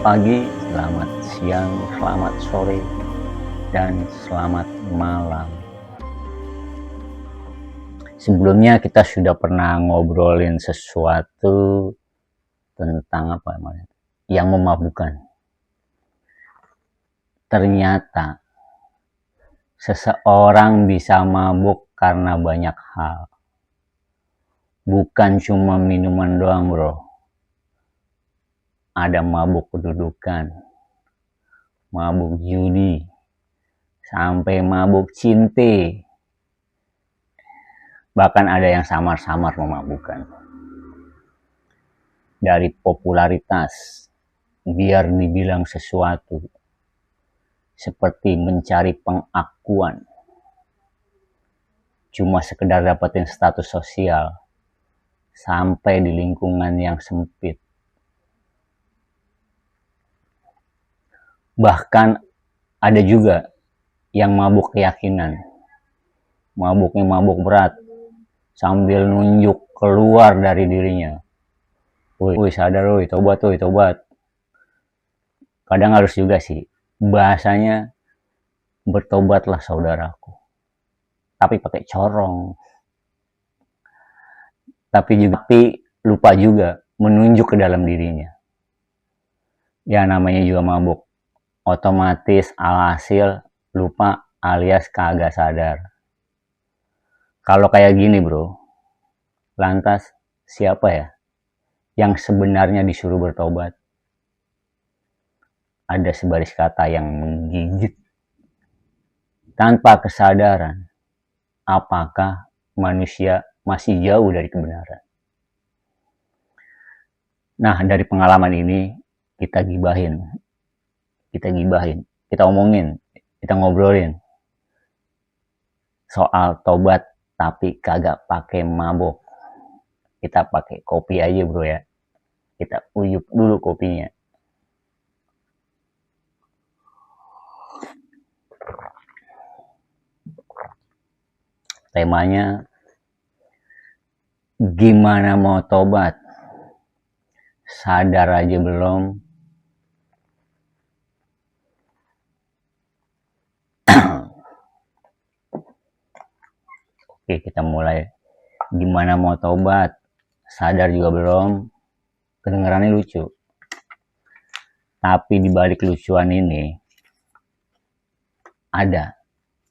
pagi, selamat siang, selamat sore, dan selamat malam. Sebelumnya kita sudah pernah ngobrolin sesuatu tentang apa namanya, yang memabukkan. Ternyata seseorang bisa mabuk karena banyak hal. Bukan cuma minuman doang, bro. Ada mabuk kedudukan, mabuk judi, sampai mabuk cinta. Bahkan ada yang samar-samar memabukkan. Dari popularitas, biar dibilang sesuatu. Seperti mencari pengakuan. Cuma sekedar dapetin status sosial. Sampai di lingkungan yang sempit. Bahkan ada juga yang mabuk keyakinan. Mabuknya mabuk berat. Sambil nunjuk keluar dari dirinya. Woi sadar woi, tobat woi, tobat. Kadang harus juga sih. Bahasanya, bertobatlah saudaraku. Tapi pakai corong. Tapi lupa juga menunjuk ke dalam dirinya. Ya namanya juga mabuk. Otomatis alhasil lupa alias kagak sadar. Kalau kayak gini bro, lantas siapa ya yang sebenarnya disuruh bertobat? Ada sebaris kata yang menggigit. Tanpa kesadaran, apakah manusia masih jauh dari kebenaran? Nah, dari pengalaman ini kita gibahin, kita omongin, kita ngobrolin soal tobat tapi kagak pakai mabok. Kita pakai kopi aja bro ya. Kita uyup dulu kopinya. Temanya, gimana mau tobat? Sadar aja belum? Oke, kita mulai. Gimana mau tobat? Sadar juga belum? Kedengarannya lucu. Tapi di balik lucuan ini, ada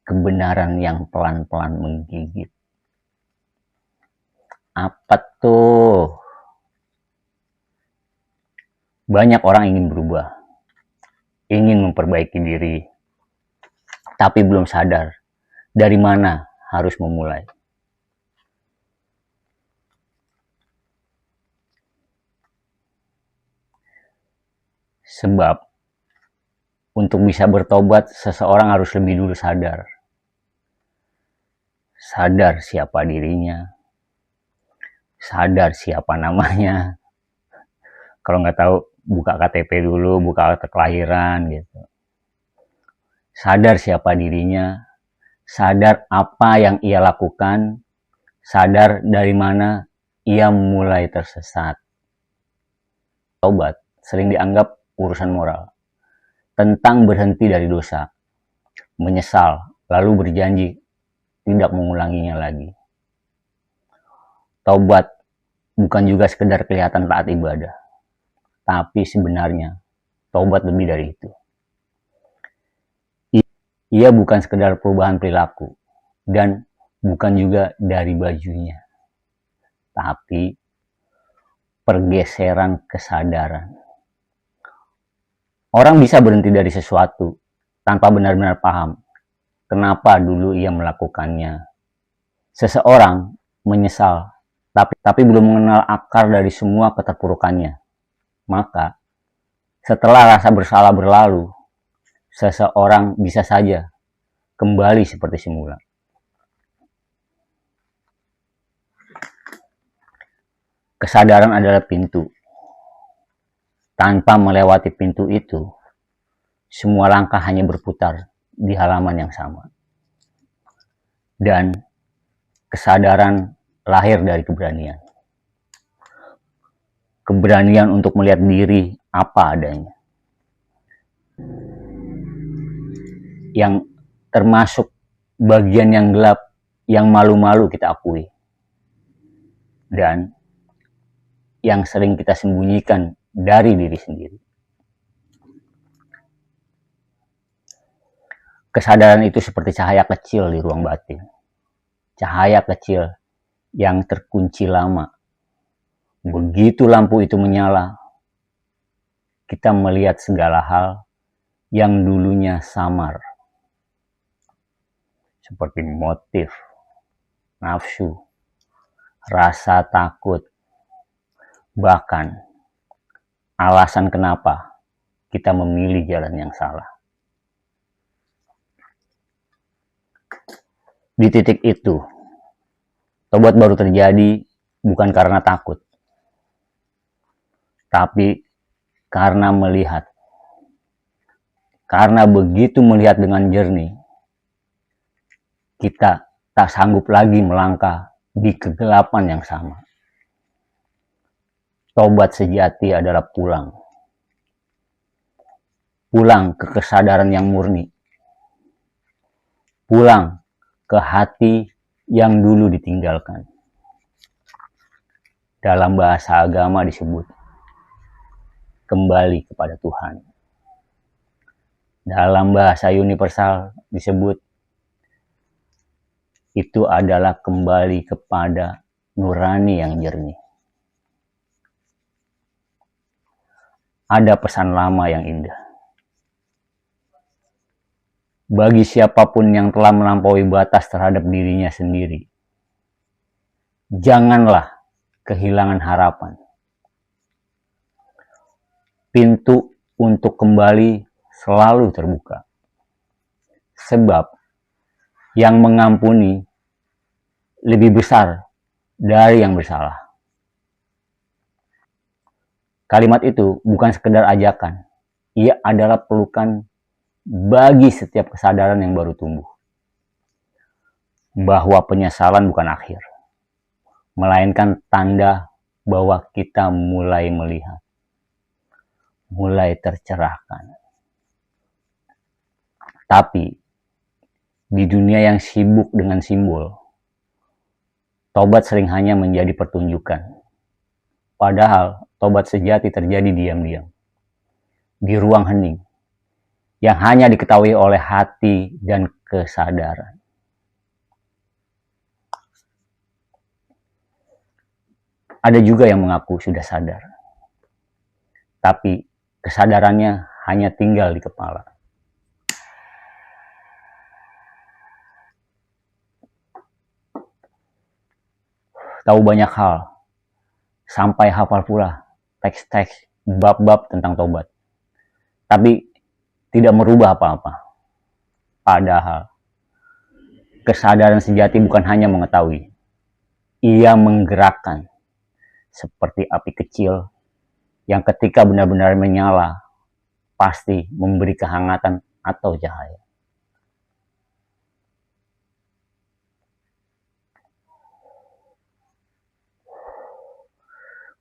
kebenaran yang pelan-pelan menggigit. Apa tuh? Banyak orang ingin berubah. Ingin memperbaiki diri. Tapi belum sadar dari mana harus memulai. Sebab untuk bisa bertobat, seseorang harus lebih dulu sadar. Sadar siapa dirinya. Sadar siapa namanya. Kalau nggak tahu, buka KTP dulu, buka akte kelahiran gitu. Sadar siapa dirinya. Sadar apa yang ia lakukan. Sadar dari mana ia mulai tersesat. Tobat sering dianggap urusan moral. Tentang berhenti dari dosa. Menyesal, lalu berjanji tidak mengulanginya lagi. Taubat bukan juga sekedar kelihatan taat ibadah. Tapi sebenarnya, taubat lebih dari itu. Ia bukan sekedar perubahan perilaku. Dan bukan juga dari bajunya. Tapi pergeseran kesadaran. Orang bisa berhenti dari sesuatu tanpa benar-benar paham kenapa dulu ia melakukannya. Seseorang menyesal, tapi belum mengenal akar dari semua keterpurukannya. Maka, setelah rasa bersalah berlalu, seseorang bisa saja kembali seperti semula. Kesadaran adalah pintu. Tanpa melewati pintu itu, semua langkah hanya berputar di halaman yang sama. Dan kesadaran lahir dari keberanian. Keberanian untuk melihat diri apa adanya. yang termasuk bagian yang gelap, yang malu-malu kita akui, dan yang sering kita sembunyikan dari diri sendiri. Kesadaran itu seperti cahaya kecil di ruang batin, cahaya kecil yang terkunci lama. Begitu lampu itu menyala, kita melihat segala hal yang dulunya samar, seperti motif, nafsu, rasa takut, bahkan alasan kenapa kita memilih jalan yang salah. Di titik itu, tobat baru terjadi bukan karena takut, tapi karena melihat. Karena begitu melihat dengan jernih, kita tak sanggup lagi melangkah di kegelapan yang sama. Tobat sejati adalah pulang. Pulang ke kesadaran yang murni. Pulang ke hati yang dulu ditinggalkan. Dalam bahasa agama disebut kembali kepada Tuhan. Dalam bahasa universal disebut itu adalah kembali kepada nurani yang jernih. Ada pesan lama yang indah. Bagi siapapun yang telah melampaui batas terhadap dirinya sendiri, janganlah kehilangan harapan. Pintu untuk kembali selalu terbuka. Sebab yang mengampuni lebih besar dari yang bersalah. Kalimat itu bukan sekedar ajakan. Ia adalah pelukan bagi setiap kesadaran yang baru tumbuh. Bahwa penyesalan bukan akhir. Melainkan tanda bahwa kita mulai melihat. Mulai tercerahkan. Tapi di dunia yang sibuk dengan simbol, tobat sering hanya menjadi pertunjukan. Padahal tobat sejati terjadi diam-diam. Di ruang hening. Yang hanya diketahui oleh hati dan kesadaran. Ada juga yang mengaku sudah sadar. Tapi kesadarannya hanya tinggal di kepala. Tahu banyak hal, sampai hafal pula teks-teks, bab-bab tentang tobat. Tapi tidak merubah apa-apa. Padahal kesadaran sejati bukan hanya mengetahui, ia menggerakkan seperti api kecil yang ketika benar-benar menyala pasti memberi kehangatan atau cahaya.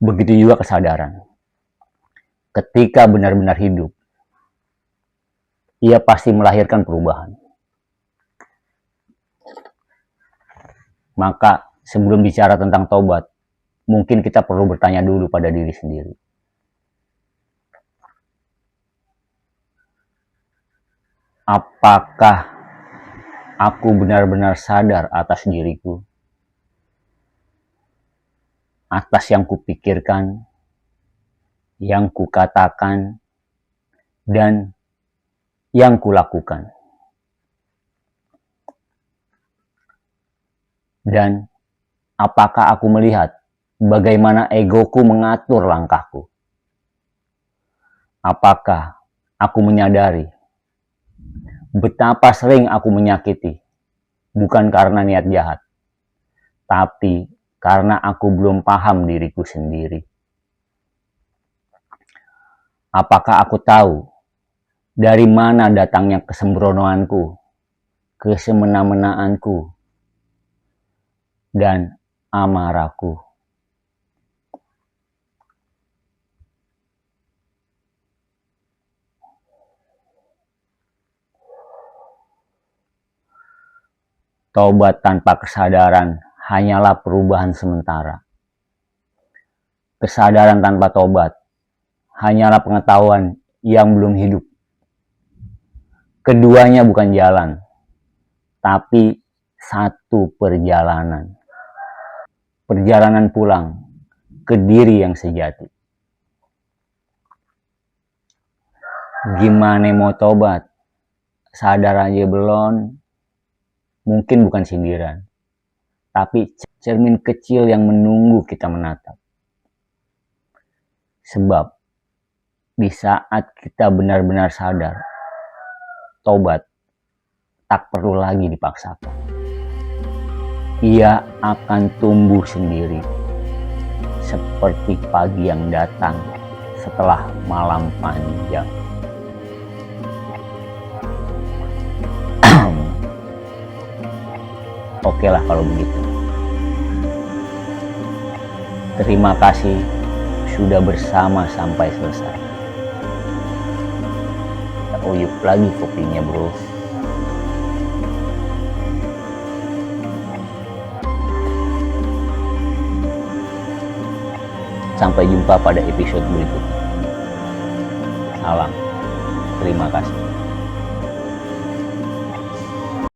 Begitu juga kesadaran. Ketika benar-benar hidup, ia pasti melahirkan perubahan. Maka sebelum bicara tentang tobat, mungkin kita perlu bertanya dulu pada diri sendiri. Apakah aku benar-benar sadar atas diriku? Atas yang kupikirkan, yang kukatakan, dan yang kulakukan. Dan apakah aku melihat bagaimana egoku mengatur langkahku? Apakah aku menyadari betapa sering aku menyakiti, bukan karena niat jahat, tapi karena aku belum paham diriku sendiri? Apakah aku tahu dari mana datangnya kesembronoanku, kesemena-menaanku, dan amarahku? Tobat tanpa kesadaran hanyalah perubahan sementara. Kesadaran tanpa tobat hanyalah pengetahuan yang belum hidup. Keduanya bukan jalan, tapi satu perjalanan. Perjalanan pulang ke diri yang sejati. Gimana mau tobat? Sadar aja belum? Mungkin bukan sindiran, tapi cermin kecil yang menunggu kita menatap. Sebab di saat kita benar-benar sadar, tobat tak perlu lagi dipaksakan. Ia akan tumbuh sendiri, seperti pagi yang datang setelah malam panjang. Oke lah kalau begitu. Terima kasih sudah bersama sampai selesai. Kita uyup lagi kopinya, bro. Sampai jumpa pada episode berikutnya. Salam. Terima kasih.